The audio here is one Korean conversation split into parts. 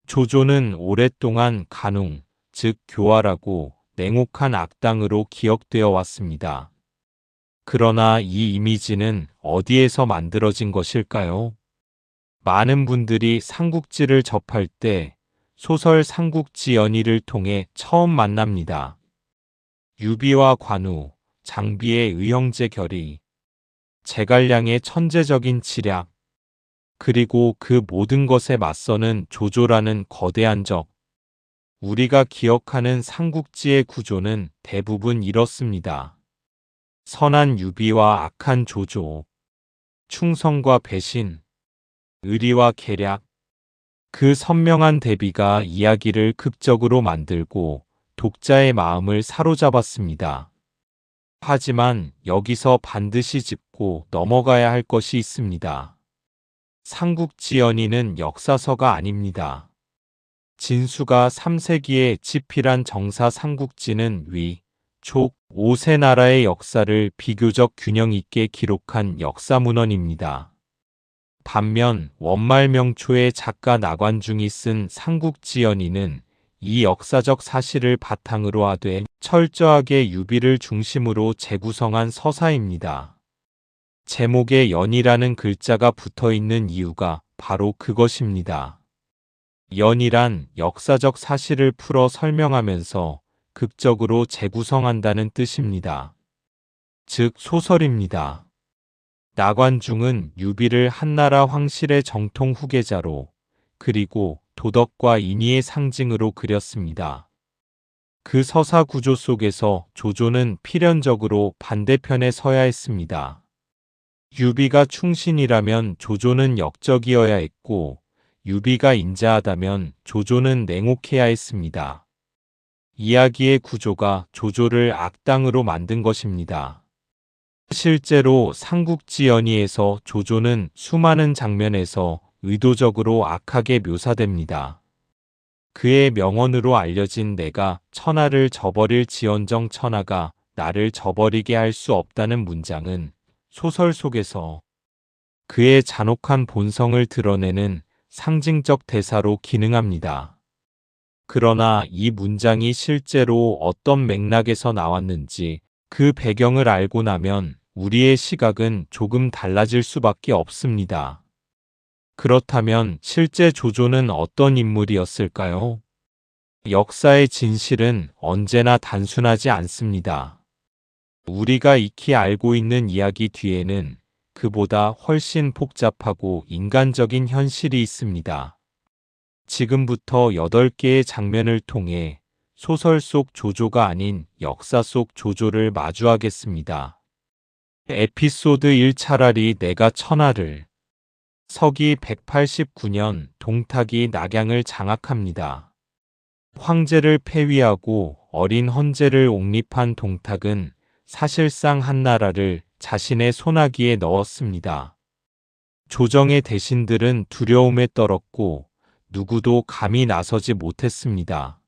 조조는 오랫동안 간웅, 즉 교활하고 냉혹한 악당으로 기억되어 왔습니다. 그러나 이 이미지는 어디에서 만들어진 것일까요? 많은 분들이 삼국지를 접할 때 소설 삼국지 연의를 통해 처음 만납니다. 유비와 관우, 장비의 의형제 결의, 제갈량의 천재적인 치략, 그리고 그 모든 것에 맞서는 조조라는 거대한 적. 우리가 기억하는 삼국지의 구조는 대부분 이렇습니다. 선한 유비와 악한 조조, 충성과 배신, 의리와 계략. 그 선명한 대비가 이야기를 극적으로 만들고 독자의 마음을 사로잡았습니다. 하지만 여기서 반드시 짚고 넘어가야 할 것이 있습니다. 삼국지 연의는 역사서가 아닙니다. 진수가 3세기에 집필한 정사 삼국지는 위, 족, 5세 나라의 역사를 비교적 균형 있게 기록한 역사문헌입니다. 반면 원말명초의 작가 나관중이 쓴 삼국지 연의는 이 역사적 사실을 바탕으로 하되 철저하게 유비를 중심으로 재구성한 서사입니다. 제목에 연이라는 글자가 붙어 있는 이유가 바로 그것입니다. 연이란 역사적 사실을 풀어 설명하면서 극적으로 재구성한다는 뜻입니다. 즉 소설입니다. 나관중은 유비를 한나라 황실의 정통 후계자로 그리고 도덕과 인의의 상징으로 그렸습니다. 그 서사 구조 속에서 조조는 필연적으로 반대편에 서야 했습니다. 유비가 충신이라면 조조는 역적이어야 했고 유비가 인자하다면 조조는 냉혹해야 했습니다. 이야기의 구조가 조조를 악당으로 만든 것입니다. 실제로 삼국지 연의에서 조조는 수많은 장면에서 의도적으로 악하게 묘사됩니다. 그의 명언으로 알려진 내가 천하를 저버릴 지언정 천하가 나를 저버리게 할 수 없다는 문장은 소설 속에서 그의 잔혹한 본성을 드러내는 상징적 대사로 기능합니다. 그러나 이 문장이 실제로 어떤 맥락에서 나왔는지 그 배경을 알고 나면 우리의 시각은 조금 달라질 수밖에 없습니다. 그렇다면 실제 조조는 어떤 인물이었을까요? 역사의 진실은 언제나 단순하지 않습니다. 우리가 익히 알고 있는 이야기 뒤에는 그보다 훨씬 복잡하고 인간적인 현실이 있습니다. 지금부터 8개의 장면을 통해 소설 속 조조가 아닌 역사 속 조조를 마주하겠습니다. 에피소드 1 차라리 내가 천하를. 서기 189년 동탁이 낙양을 장악합니다. 황제를 폐위하고 어린 헌제를 옹립한 동탁은 사실상 한나라를 자신의 손아귀에 넣었습니다. 조정의 대신들은 두려움에 떨었고 누구도 감히 나서지 못했습니다.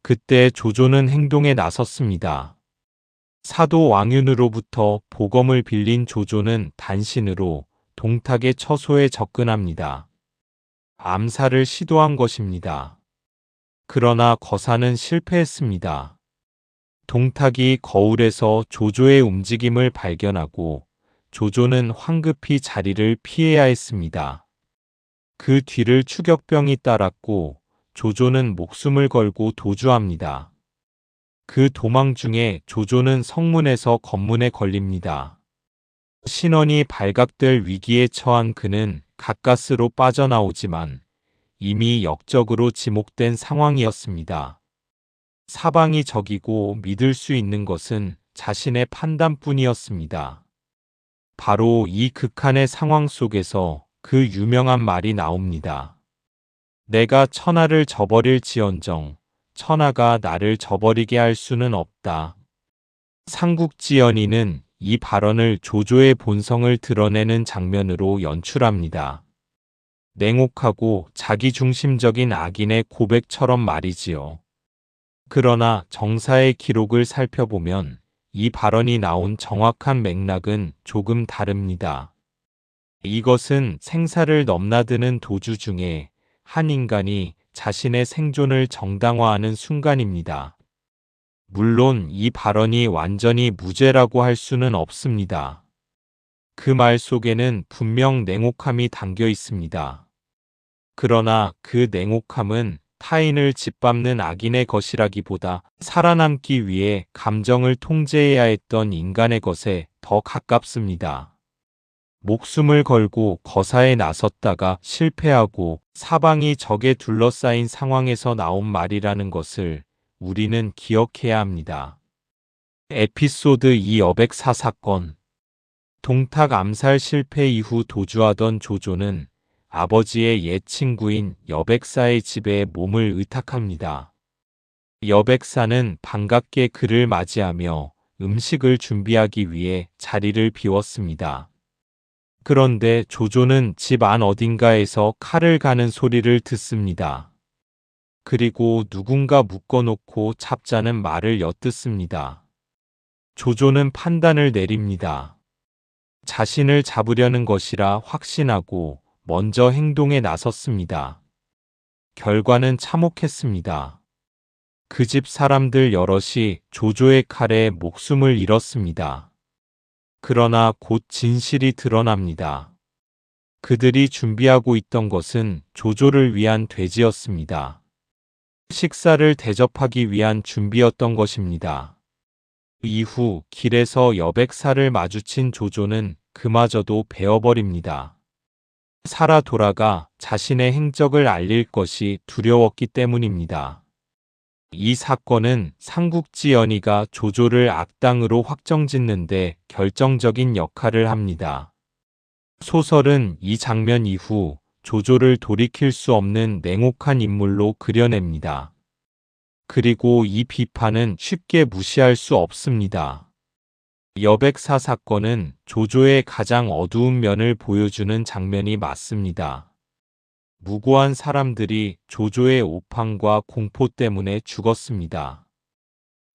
그때 조조는 행동에 나섰습니다. 사도 왕윤으로부터 보검을 빌린 조조는 단신으로 동탁의 처소에 접근합니다. 암살을 시도한 것입니다. 그러나 거사는 실패했습니다. 동탁이 거울에서 조조의 움직임을 발견하고 조조는 황급히 자리를 피해야 했습니다. 그 뒤를 추격병이 따랐고 조조는 목숨을 걸고 도주합니다. 그 도망 중에 조조는 성문에서 검문에 걸립니다. 신원이 발각될 위기에 처한 그는 가까스로 빠져나오지만 이미 역적으로 지목된 상황이었습니다. 사방이 적이고 믿을 수 있는 것은 자신의 판단뿐이었습니다. 바로 이 극한의 상황 속에서 그 유명한 말이 나옵니다. 내가 천하를 저버릴 지언정 천하가 나를 저버리게 할 수는 없다. 삼국지 연의는 이 발언을 조조의 본성을 드러내는 장면으로 연출합니다. 냉혹하고 자기중심적인 악인의 고백처럼 말이지요. 그러나 정사의 기록을 살펴보면 이 발언이 나온 정확한 맥락은 조금 다릅니다. 이것은 생사를 넘나드는 도주 중에 한 인간이 자신의 생존을 정당화하는 순간입니다. 물론 이 발언이 완전히 무죄라고 할 수는 없습니다. 그 말 속에는 분명 냉혹함이 담겨 있습니다. 그러나 그 냉혹함은 타인을 짓밟는 악인의 것이라기보다 살아남기 위해 감정을 통제해야 했던 인간의 것에 더 가깝습니다. 목숨을 걸고 거사에 나섰다가 실패하고 사방이 적에 둘러싸인 상황에서 나온 말이라는 것을 우리는 기억해야 합니다. 에피소드 2 여백사 사건. 동탁 암살 실패 이후 도주하던 조조는 아버지의 옛 친구인 여백사의 집에 몸을 의탁합니다. 여백사는 반갑게 그를 맞이하며 음식을 준비하기 위해 자리를 비웠습니다. 그런데 조조는 집 안 어딘가에서 칼을 가는 소리를 듣습니다. 그리고 누군가 묶어놓고 잡자는 말을 엿듣습니다. 조조는 판단을 내립니다. 자신을 잡으려는 것이라 확신하고 먼저 행동에 나섰습니다. 결과는 참혹했습니다. 그 집 사람들 여럿이 조조의 칼에 목숨을 잃었습니다. 그러나 곧 진실이 드러납니다. 그들이 준비하고 있던 것은 조조를 위한 돼지였습니다. 식사를 대접하기 위한 준비였던 것입니다. 이후 길에서 여백사를 마주친 조조는 그마저도 베어버립니다. 살아 돌아가 자신의 행적을 알릴 것이 두려웠기 때문입니다. 이 사건은 삼국지 연희가 조조를 악당으로 확정짓는데 결정적인 역할을 합니다. 소설은 이 장면 이후 조조를 돌이킬 수 없는 냉혹한 인물로 그려냅니다. 그리고 이 비판은 쉽게 무시할 수 없습니다. 여백사 사건은 조조의 가장 어두운 면을 보여주는 장면이 맞습니다. 무고한 사람들이 조조의 오판과 공포 때문에 죽었습니다.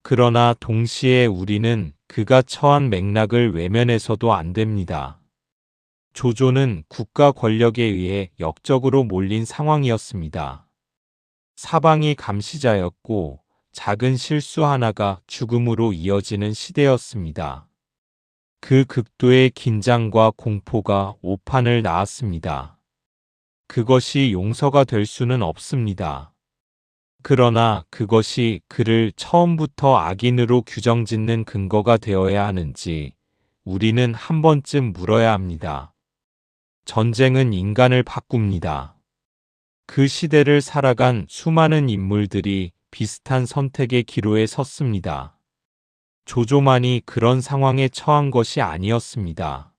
그러나 동시에 우리는 그가 처한 맥락을 외면해서도 안 됩니다. 조조는 국가 권력에 의해 역적으로 몰린 상황이었습니다. 사방이 감시자였고 작은 실수 하나가 죽음으로 이어지는 시대였습니다. 그 극도의 긴장과 공포가 오판을 낳았습니다. 그것이 용서가 될 수는 없습니다. 그러나 그것이 그를 처음부터 악인으로 규정짓는 근거가 되어야 하는지 우리는 한 번쯤 물어야 합니다. 전쟁은 인간을 바꿉니다. 그 시대를 살아간 수많은 인물들이 비슷한 선택의 기로에 섰습니다. 조조만이 그런 상황에 처한 것이 아니었습니다.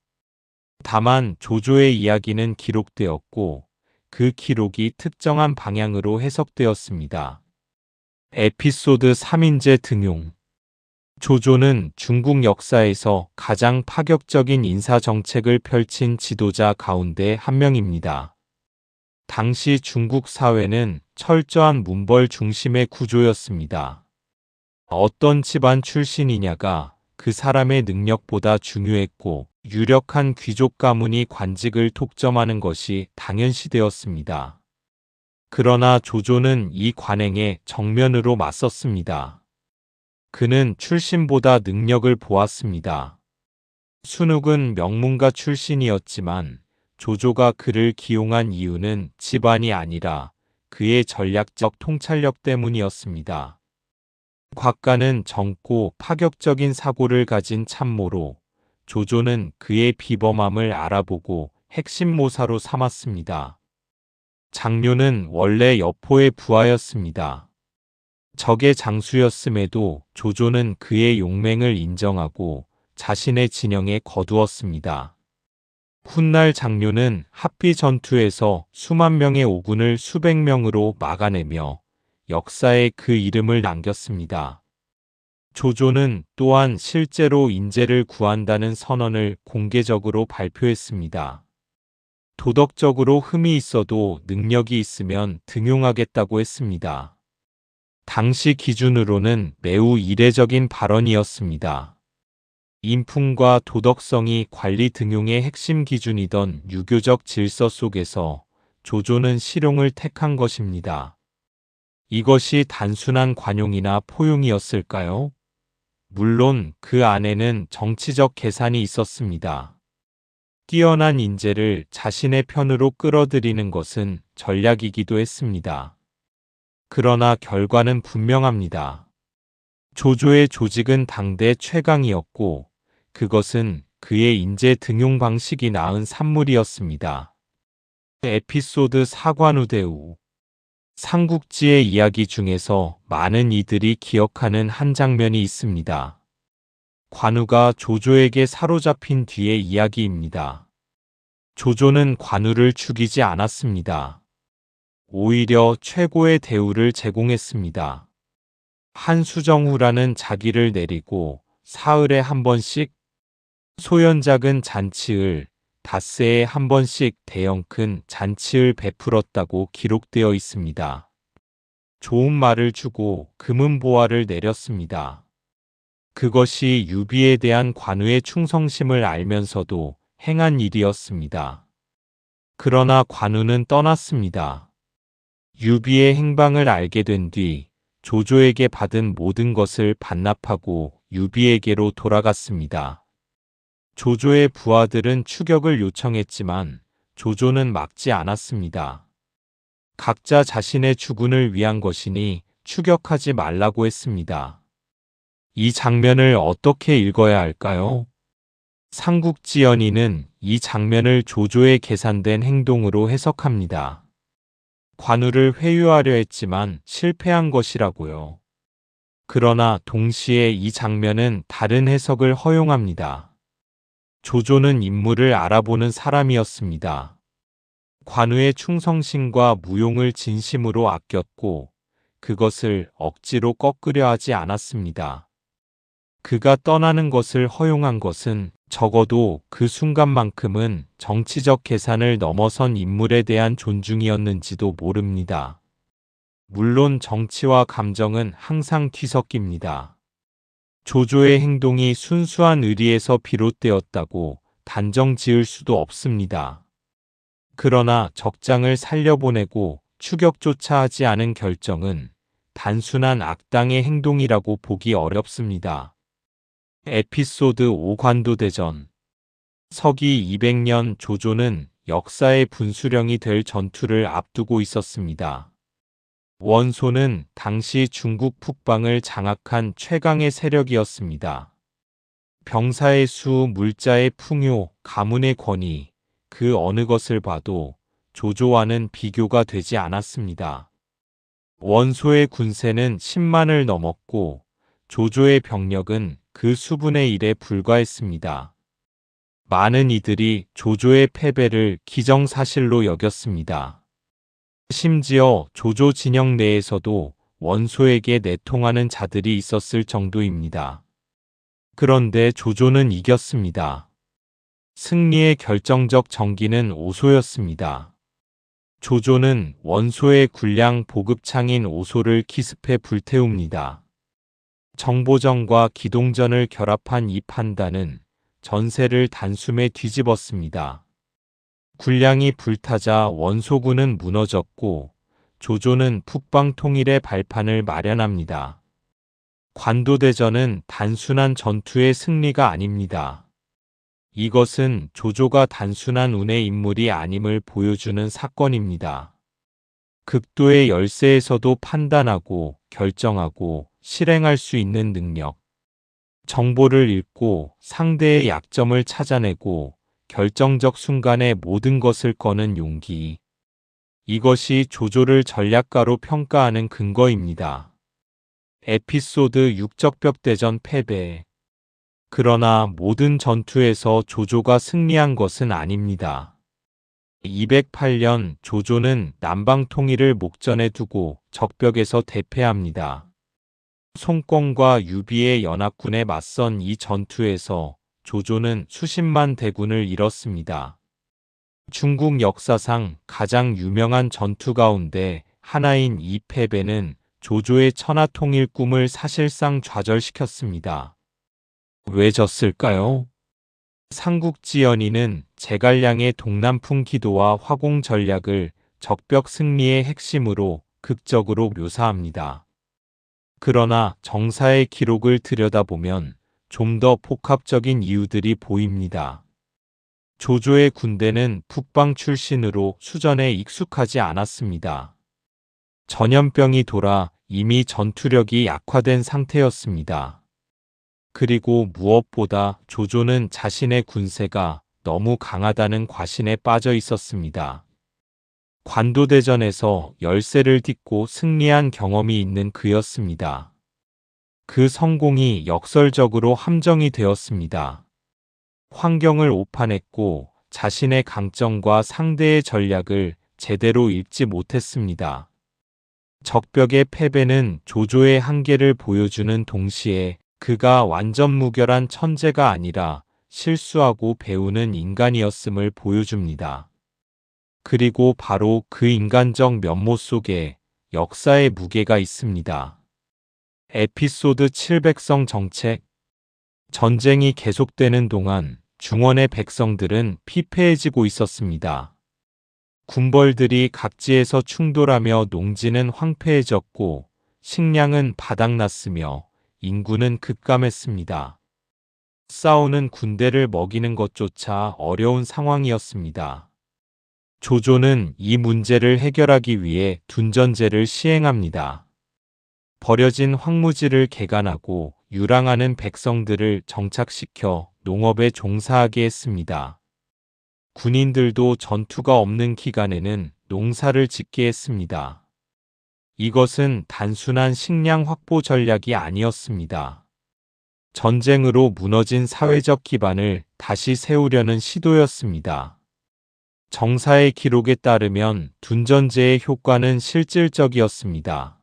다만 조조의 이야기는 기록되었고 그 기록이 특정한 방향으로 해석되었습니다. 에피소드 3인제 등용. 조조는 중국 역사에서 가장 파격적인 인사정책을 펼친 지도자 가운데 한 명입니다. 당시 중국 사회는 철저한 문벌 중심의 구조였습니다. 어떤 집안 출신이냐가 그 사람의 능력보다 중요했고 유력한 귀족 가문이 관직을 독점하는 것이 당연시되었습니다. 그러나 조조는 이 관행에 정면으로 맞섰습니다. 그는 출신보다 능력을 보았습니다. 순욱은 명문가 출신이었지만 조조가 그를 기용한 이유는 집안이 아니라 그의 전략적 통찰력 때문이었습니다. 곽가는 젊고 파격적인 사고를 가진 참모로 조조는 그의 비범함을 알아보고 핵심 모사로 삼았습니다. 장료는 원래 여포의 부하였습니다. 적의 장수였음에도 조조는 그의 용맹을 인정하고 자신의 진영에 거두었습니다. 훗날 장료는 합비 전투에서 수만 명의 오군을 수백 명으로 막아내며 역사에 그 이름을 남겼습니다. 조조는 또한 실제로 인재를 구한다는 선언을 공개적으로 발표했습니다. 도덕적으로 흠이 있어도 능력이 있으면 등용하겠다고 했습니다. 당시 기준으로는 매우 이례적인 발언이었습니다. 인품과 도덕성이 관리 등용의 핵심 기준이던 유교적 질서 속에서 조조는 실용을 택한 것입니다. 이것이 단순한 관용이나 포용이었을까요? 물론 그 안에는 정치적 계산이 있었습니다. 뛰어난 인재를 자신의 편으로 끌어들이는 것은 전략이기도 했습니다. 그러나 결과는 분명합니다. 조조의 조직은 당대 최강이었고 그것은 그의 인재 등용 방식이 낳은 산물이었습니다. 에피소드 사관우대우 삼국지의 이야기 중에서 많은 이들이 기억하는 한 장면이 있습니다. 관우가 조조에게 사로잡힌 뒤의 이야기입니다. 조조는 관우를 죽이지 않았습니다. 오히려 최고의 대우를 제공했습니다. 한수정후라는 자기를 내리고 사흘에 한 번씩 소연작은 잔치을, 닷새에 한 번씩 대형 큰 잔치을 베풀었다고 기록되어 있습니다. 좋은 말을 주고 금은보화를 내렸습니다. 그것이 유비에 대한 관우의 충성심을 알면서도 행한 일이었습니다. 그러나 관우는 떠났습니다. 유비의 행방을 알게 된 뒤 조조에게 받은 모든 것을 반납하고 유비에게로 돌아갔습니다. 조조의 부하들은 추격을 요청했지만 조조는 막지 않았습니다. 각자 자신의 주군을 위한 것이니 추격하지 말라고 했습니다. 이 장면을 어떻게 읽어야 할까요? 삼국지연의는 이 장면을 조조의 계산된 행동으로 해석합니다. 관우를 회유하려 했지만 실패한 것이라고요. 그러나 동시에 이 장면은 다른 해석을 허용합니다. 조조는 인물을 알아보는 사람이었습니다. 관우의 충성심과 무용을 진심으로 아꼈고 그것을 억지로 꺾으려 하지 않았습니다. 그가 떠나는 것을 허용한 것은 적어도 그 순간만큼은 정치적 계산을 넘어선 인물에 대한 존중이었는지도 모릅니다. 물론 정치와 감정은 항상 뒤섞입니다. 조조의 행동이 순수한 의리에서 비롯되었다고 단정 지을 수도 없습니다. 그러나 적장을 살려보내고 추격조차 하지 않은 결정은 단순한 악당의 행동이라고 보기 어렵습니다. 에피소드 5 관도대전 서기 200년 조조는 역사의 분수령이 될 전투를 앞두고 있었습니다. 원소는 당시 중국 북방을 장악한 최강의 세력이었습니다. 병사의 수, 물자의 풍요, 가문의 권위, 그 어느 것을 봐도 조조와는 비교가 되지 않았습니다. 원소의 군세는 10만을 넘었고 조조의 병력은 그 수분의 1에 불과했습니다. 많은 이들이 조조의 패배를 기정사실로 여겼습니다. 심지어 조조 진영 내에서도 원소에게 내통하는 자들이 있었을 정도입니다. 그런데 조조는 이겼습니다. 승리의 결정적 전기는 오소였습니다. 조조는 원소의 군량 보급창인 오소를 기습해 불태웁니다. 정보전과 기동전을 결합한 이 판단은 전세를 단숨에 뒤집었습니다. 군량이 불타자 원소군은 무너졌고 조조는 북방 통일의 발판을 마련합니다. 관도대전은 단순한 전투의 승리가 아닙니다. 이것은 조조가 단순한 운의 인물이 아님을 보여주는 사건입니다. 극도의 열세에서도 판단하고 결정하고 실행할 수 있는 능력. 정보를 읽고 상대의 약점을 찾아내고 결정적 순간에 모든 것을 거는 용기. 이것이 조조를 전략가로 평가하는 근거입니다. 에피소드 6적벽대전 패배. 그러나 모든 전투에서 조조가 승리한 것은 아닙니다. 208년 조조는 남방 통일을 목전에 두고 적벽에서 대패합니다. 송권과 유비의 연합군에 맞선 이 전투에서 조조는 수십만 대군을 잃었습니다. 중국 역사상 가장 유명한 전투 가운데 하나인 이 패배는 조조의 천하통일 꿈을 사실상 좌절시켰습니다. 왜 졌을까요? 삼국지연의는 제갈량의 동남풍 기도와 화공 전략을 적벽 승리의 핵심으로 극적으로 묘사합니다. 그러나 정사의 기록을 들여다보면 좀 더 복합적인 이유들이 보입니다. 조조의 군대는 북방 출신으로 수전에 익숙하지 않았습니다. 전염병이 돌아 이미 전투력이 약화된 상태였습니다. 그리고 무엇보다 조조는 자신의 군세가 너무 강하다는 과신에 빠져 있었습니다. 관도대전에서 열세를 딛고 승리한 경험이 있는 그였습니다. 그 성공이 역설적으로 함정이 되었습니다. 환경을 오판했고 자신의 강점과 상대의 전략을 제대로 읽지 못했습니다. 적벽의 패배는 조조의 한계를 보여주는 동시에 그가 완전 무결한 천재가 아니라 실수하고 배우는 인간이었음을 보여줍니다. 그리고 바로 그 인간적 면모 속에 역사의 무게가 있습니다. 에피소드 700성 정책. 전쟁이 계속되는 동안 중원의 백성들은 피폐해지고 있었습니다. 군벌들이 각지에서 충돌하며 농지는 황폐해졌고 식량은 바닥났으며 인구는 급감했습니다. 싸우는 군대를 먹이는 것조차 어려운 상황이었습니다. 조조는 이 문제를 해결하기 위해 둔전제를 시행합니다. 버려진 황무지를 개간하고 유랑하는 백성들을 정착시켜 농업에 종사하게 했습니다. 군인들도 전투가 없는 기간에는 농사를 짓게 했습니다. 이것은 단순한 식량 확보 전략이 아니었습니다. 전쟁으로 무너진 사회적 기반을 다시 세우려는 시도였습니다. 정사의 기록에 따르면 둔전제의 효과는 실질적이었습니다.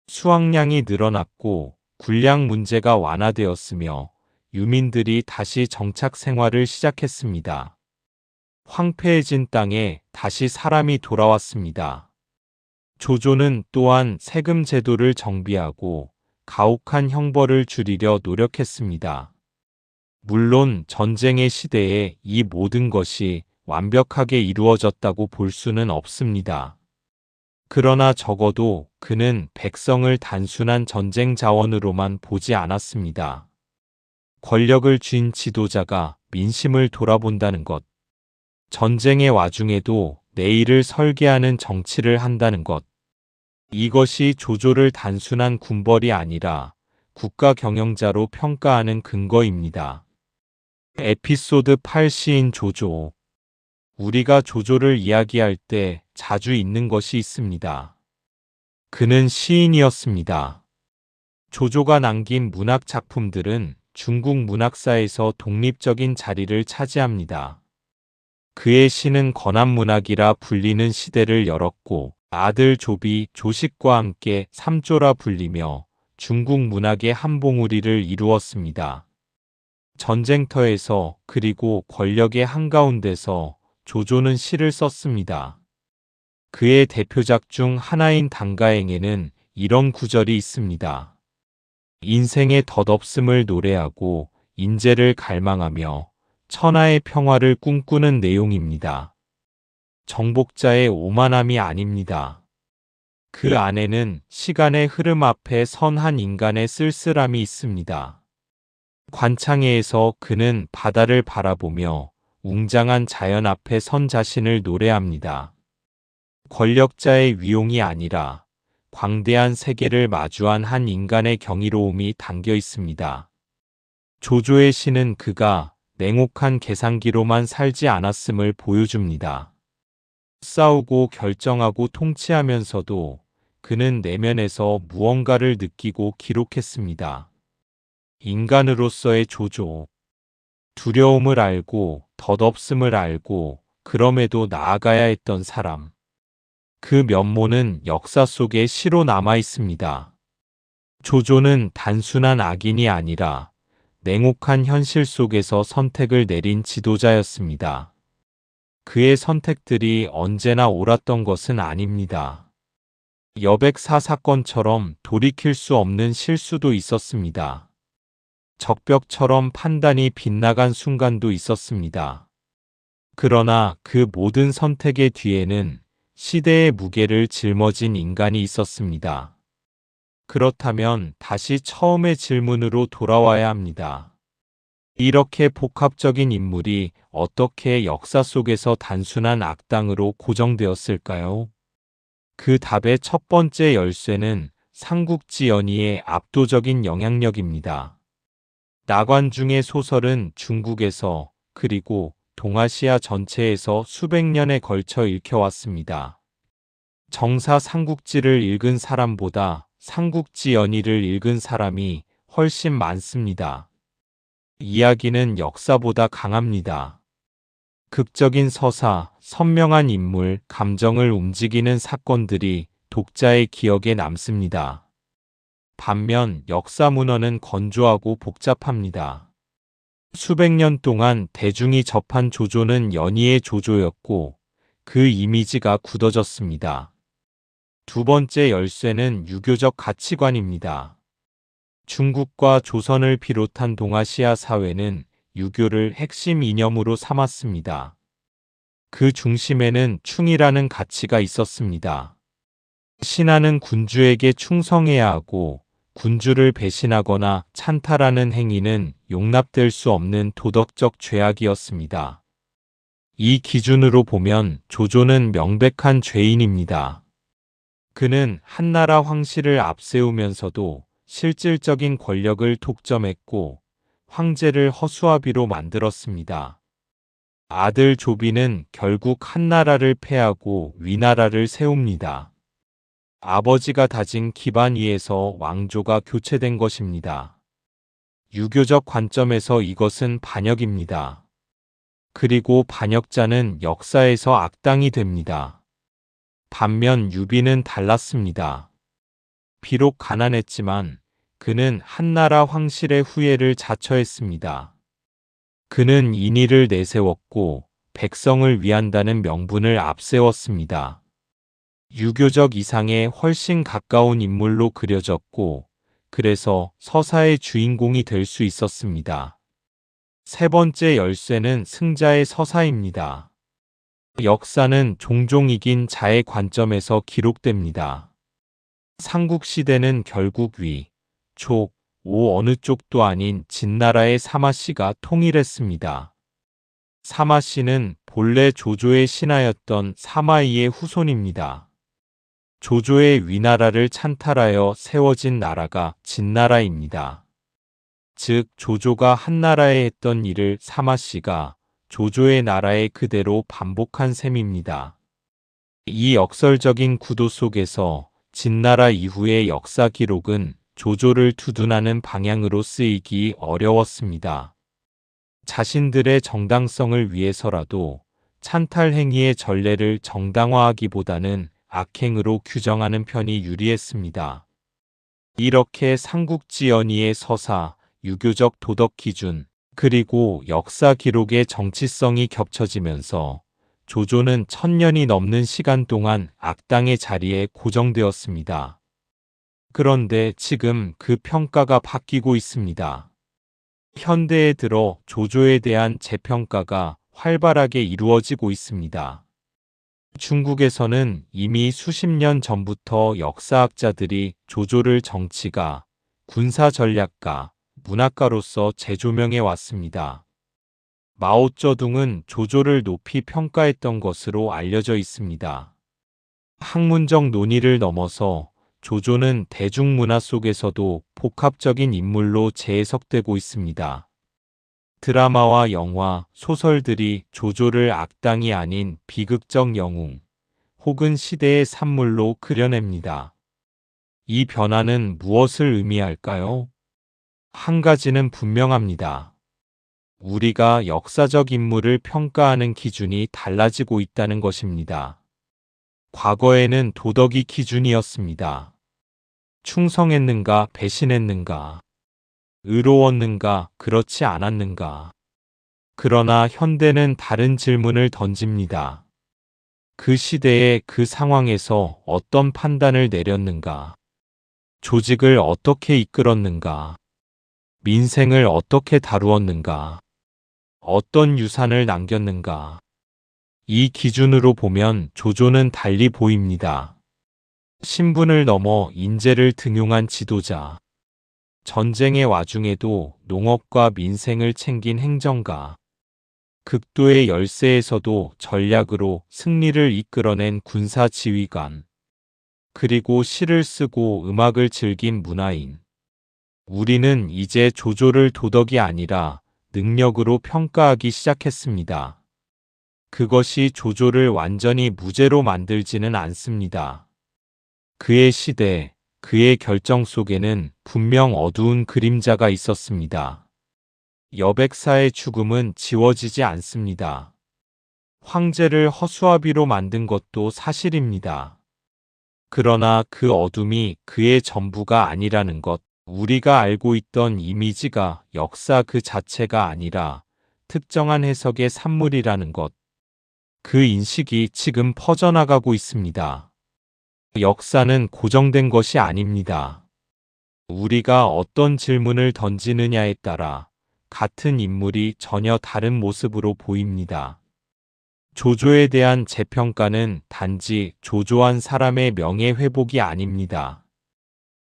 수확량이 늘어났고 군량 문제가 완화되었으며 유민들이 다시 정착 생활을 시작했습니다. 황폐해진 땅에 다시 사람이 돌아왔습니다. 조조는 또한 세금 제도를 정비하고 가혹한 형벌을 줄이려 노력했습니다. 물론 전쟁의 시대에 이 모든 것이 완벽하게 이루어졌다고 볼 수는 없습니다. 그러나 적어도 그는 백성을 단순한 전쟁 자원으로만 보지 않았습니다. 권력을 쥔 지도자가 민심을 돌아본다는 것, 전쟁의 와중에도 내일을 설계하는 정치를 한다는 것, 이것이 조조를 단순한 군벌이 아니라 국가 경영자로 평가하는 근거입니다. 에피소드 8 시인 조조. 우리가 조조를 이야기할 때 자주 있는 것이 있습니다. 그는 시인이었습니다. 조조가 남긴 문학 작품들은 중국 문학사에서 독립적인 자리를 차지합니다. 그의 시는 건합문학이라 불리는 시대를 열었고 아들 조비, 조식과 함께 삼조라 불리며 중국 문학의 한 봉우리를 이루었습니다. 전쟁터에서 그리고 권력의 한가운데서 조조는 시를 썼습니다. 그의 대표작 중 하나인 단가행에는 이런 구절이 있습니다. 인생의 덧없음을 노래하고 인재를 갈망하며 천하의 평화를 꿈꾸는 내용입니다. 정복자의 오만함이 아닙니다. 그 안에는 시간의 흐름 앞에 선 한 인간의 쓸쓸함이 있습니다. 관창회에서 그는 바다를 바라보며 웅장한 자연 앞에 선 자신을 노래합니다. 권력자의 위용이 아니라 광대한 세계를 마주한 한 인간의 경이로움이 담겨 있습니다. 조조의 시는 그가 냉혹한 계산기로만 살지 않았음을 보여줍니다. 싸우고 결정하고 통치하면서도 그는 내면에서 무언가를 느끼고 기록했습니다. 인간으로서의 조조. 두려움을 알고 덧없음을 알고 그럼에도 나아가야 했던 사람. 그 면모는 역사 속에 시로 남아 있습니다. 조조는 단순한 악인이 아니라 냉혹한 현실 속에서 선택을 내린 지도자였습니다. 그의 선택들이 언제나 옳았던 것은 아닙니다. 여백사 사건처럼 돌이킬 수 없는 실수도 있었습니다. 적벽처럼 판단이 빗나간 순간도 있었습니다. 그러나 그 모든 선택의 뒤에는 시대의 무게를 짊어진 인간이 있었습니다. 그렇다면 다시 처음의 질문으로 돌아와야 합니다. 이렇게 복합적인 인물이 어떻게 역사 속에서 단순한 악당으로 고정되었을까요? 그 답의 첫 번째 열쇠는 삼국지 연의의 압도적인 영향력입니다. 나관중의 소설은 중국에서 그리고 동아시아 전체에서 수백 년에 걸쳐 읽혀왔습니다. 정사 삼국지를 읽은 사람보다 삼국지 연의를 읽은 사람이 훨씬 많습니다. 이야기는 역사보다 강합니다. 극적인 서사, 선명한 인물, 감정을 움직이는 사건들이 독자의 기억에 남습니다. 반면 역사 문헌은 건조하고 복잡합니다. 수백 년 동안 대중이 접한 조조는 연의의 조조였고 그 이미지가 굳어졌습니다. 두 번째 열쇠는 유교적 가치관입니다. 중국과 조선을 비롯한 동아시아 사회는 유교를 핵심 이념으로 삼았습니다. 그 중심에는 충이라는 가치가 있었습니다. 신하는 군주에게 충성해야 하고 군주를 배신하거나 찬탈하는 행위는 용납될 수 없는 도덕적 죄악이었습니다. 이 기준으로 보면 조조는 명백한 죄인입니다. 그는 한나라 황실을 앞세우면서도 실질적인 권력을 독점했고 황제를 허수아비로 만들었습니다. 아들 조비는 결국 한나라를 패하고 위나라를 세웁니다. 아버지가 다진 기반 위에서 왕조가 교체된 것입니다. 유교적 관점에서 이것은 반역입니다. 그리고 반역자는 역사에서 악당이 됩니다. 반면 유비는 달랐습니다. 비록 가난했지만 그는 한나라 황실의 후예를 자처했습니다. 그는 인의를 내세웠고 백성을 위한다는 명분을 앞세웠습니다. 유교적 이상에 훨씬 가까운 인물로 그려졌고 그래서 서사의 주인공이 될 수 있었습니다. 세 번째 열쇠는 승자의 서사입니다. 역사는 종종 이긴 자의 관점에서 기록됩니다. 삼국시대는 결국 위, 족, 오 어느 쪽도 아닌 진나라의 사마씨가 통일했습니다. 사마씨는 본래 조조의 신하였던 사마이의 후손입니다. 조조의 위나라를 찬탈하여 세워진 나라가 진나라입니다. 즉 조조가 한나라에 했던 일을 사마씨가 조조의 나라에 그대로 반복한 셈입니다. 이 역설적인 구도 속에서 진나라 이후의 역사 기록은 조조를 두둔하는 방향으로 쓰이기 어려웠습니다. 자신들의 정당성을 위해서라도 찬탈 행위의 전례를 정당화하기보다는 악행으로 규정하는 편이 유리했습니다. 이렇게 삼국지 연의의 서사, 유교적 도덕 기준, 그리고 역사 기록의 정치성이 겹쳐지면서 조조는 1000년이 넘는 시간 동안 악당의 자리에 고정되었습니다. 그런데 지금 그 평가가 바뀌고 있습니다. 현대에 들어 조조에 대한 재평가가 활발하게 이루어지고 있습니다. 중국에서는 이미 수십 년 전부터 역사학자들이 조조를 정치가, 군사 전략가, 문학가로서 재조명해 왔습니다. 마오쩌둥은 조조를 높이 평가했던 것으로 알려져 있습니다. 학문적 논의를 넘어서 조조는 대중문화 속에서도 복합적인 인물로 재해석되고 있습니다. 드라마와 영화, 소설들이 조조를 악당이 아닌 비극적 영웅, 혹은 시대의 산물로 그려냅니다. 이 변화는 무엇을 의미할까요? 한 가지는 분명합니다. 우리가 역사적 인물을 평가하는 기준이 달라지고 있다는 것입니다. 과거에는 도덕이 기준이었습니다. 충성했는가, 배신했는가, 의로웠는가, 그렇지 않았는가. 그러나 현대는 다른 질문을 던집니다. 그 시대의 그 상황에서 어떤 판단을 내렸는가? 조직을 어떻게 이끌었는가? 민생을 어떻게 다루었는가? 어떤 유산을 남겼는가? 이 기준으로 보면 조조는 달리 보입니다. 신분을 넘어 인재를 등용한 지도자. 전쟁의 와중에도 농업과 민생을 챙긴 행정가. 극도의 열세에서도 전략으로 승리를 이끌어낸 군사 지휘관. 그리고 시를 쓰고 음악을 즐긴 문화인. 우리는 이제 조조를 도덕이 아니라 능력으로 평가하기 시작했습니다. 그것이 조조를 완전히 무죄로 만들지는 않습니다. 그의 시대, 그의 결정 속에는 분명 어두운 그림자가 있었습니다. 여백사의 죽음은 지워지지 않습니다. 황제를 허수아비로 만든 것도 사실입니다. 그러나 그 어둠이 그의 전부가 아니라는 것, 우리가 알고 있던 이미지가 역사 그 자체가 아니라 특정한 해석의 산물이라는 것, 그 인식이 지금 퍼져나가고 있습니다. 역사는 고정된 것이 아닙니다. 우리가 어떤 질문을 던지느냐에 따라 같은 인물이 전혀 다른 모습으로 보입니다. 조조에 대한 재평가는 단지 조조한 사람의 명예회복이 아닙니다.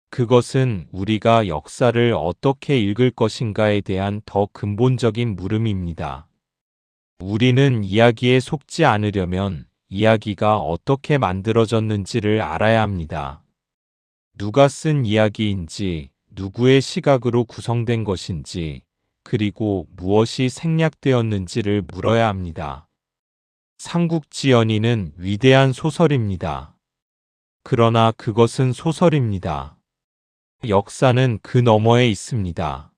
그것은 우리가 역사를 어떻게 읽을 것인가에 대한 더 근본적인 물음입니다. 우리는 이야기에 속지 않으려면 이야기가 어떻게 만들어졌는지를 알아야 합니다. 누가 쓴 이야기인지, 누구의 시각으로 구성된 것인지, 그리고 무엇이 생략되었는지를 물어야 합니다. 삼국지연의는 위대한 소설입니다. 그러나 그것은 소설입니다. 역사는 그 너머에 있습니다.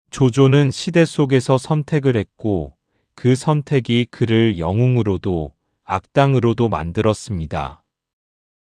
조조는 시대 속에서 선택을 했고 그 선택이 그를 영웅으로도 악당으로도 만들었습니다.